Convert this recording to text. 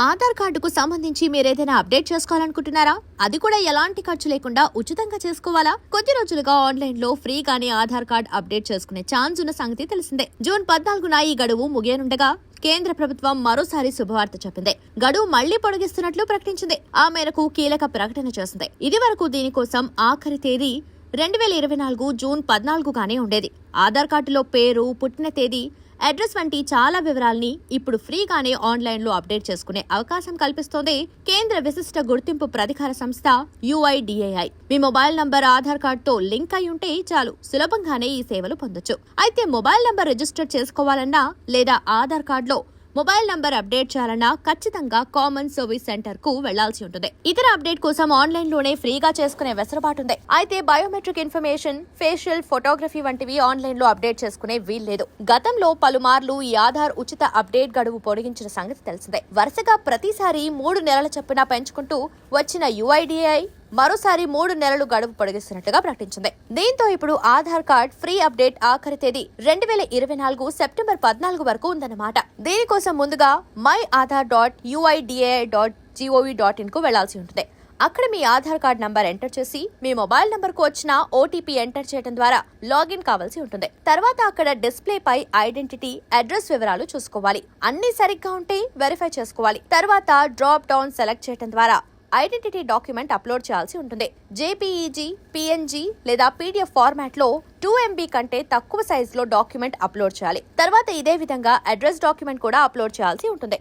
ఆధార్ కార్డుకు సంబంధించి మీరేదైనా అప్డేట్ చేసుకోవాలనుకుంటున్నారా? అది కూడా ఎలాంటి ఖర్చు లేకుండా ఉచితంగా చేసుకోవాలా? కొద్ది రోజులుగా ఆన్లైన్ లో ఫ్రీగానే ఆధార్ కార్డ్ అప్డేట్ చేసుకునే ఛాన్స్ ఉన్న సంగతి తెలిసిందే. జూన్ 14న ఈ గడువు ముగియనుండగా కేంద్ర ప్రభుత్వం మరోసారి శుభవార్త చెప్పింది. గడువు మళ్లీ పొడిగిస్తున్నట్లు ప్రకటించింది. ఆ మేరకు కీలక ప్రకటన చేసింది. ఇది వరకు దీనికోసం ఆఖరి తేదీ 2024 జూన్ 14గానే ఉండేది. ఆధార్ కార్డులో పేరు, పుట్టిన తేదీ, అడ్రస్ వంటి చాలా వివరాల్ని ఇప్పుడు ఫ్రీగానే ఆన్లైన్ లో అప్డేట్ చేసుకునే అవకాశం కల్పిస్తోంది కేంద్ర విశిష్ట గుర్తింపు ప్రాధికార సంస్థ UIDAI. మీ మొబైల్ నంబర్ ఆధార్ కార్డుతో లింక్ అయి ఉంటే చాలు, సులభంగానే ఈ సేవలు పొందొచ్చు. అయితే మొబైల్ నంబర్ రిజిస్టర్ చేసుకోవాలన్నా లేదా ఆధార్ కార్డులో మొబైల్ నంబర్ అప్డేట్ చేయాలన్నా ఖచ్చితంగా కామన్ సర్వీస్ సెంటర్ కు వెళ్లాల్సి ఉంటుంది. ఇతర అప్డేట్ కోసం ఆన్లైన్ లోనే ఫ్రీగా చేసుకునే వెసులుబాటుంది. అయితే బయోమెట్రిక్ ఇన్ఫర్మేషన్, ఫేషియల్, ఫోటోగ్రఫీ వంటివి ఆన్లైన్ లో అప్డేట్ చేసుకునే వీల్లేదు. గతంలో పలుమార్లు ఈ ఆధార్ ఉచిత అప్డేట్ గడువు పొడిగించిన సంగతి తెలిసిందే. వరుసగా ప్రతిసారి 3 నెలల చొప్పున పెంచుకుంటూ వచ్చిన UIDAI మరోసారి 3 నెలలు గడువు పొడిగిస్తున్నట్టుగా ప్రకటించింది. దీంతో ఇప్పుడు ఆధార్ కార్డ్ ఫ్రీ అప్డేట్ ఆఖరి తేదీ 2024 సెప్టెంబర్ 14 వరకు ఉందన్నమాట. దీనికోసం ముందుగా myAadhar.uidai.gov.in కు వెళ్లాల్సి ఉంటుంది. అక్కడ మీ ఆధార్ కార్డ్ నంబర్ ఎంటర్ చేసి మీ మొబైల్ నంబర్ కు వచ్చిన OTP ఎంటర్ చేయడం ద్వారా లాగిన్ కావాల్సి ఉంటుంది. తర్వాత అక్కడ డిస్ప్లే పై ఐడెంటిటీ, అడ్రస్ వివరాలు చూసుకోవాలి. అన్ని సరిగ్గా ఉంటే వెరిఫై చేసుకోవాలి. తర్వాత డ్రాప్ డౌన్ సెలెక్ట్ చేయడం ద్వారా ఐడెంటిటీ డాక్యుమెంట్ అప్లోడ్ చేయాల్సి ఉంటుంది. JPEG, PNG లేదా PDF ఫార్మాట్ లో 2 MB కంటే తక్కువ సైజ్ లో డాక్యుమెంట్ అప్లోడ్ చేయాలి. తర్వాత ఇదే విధంగా అడ్రస్ డాక్యుమెంట్ కూడా అప్లోడ్ చేయాల్సి ఉంటుంది.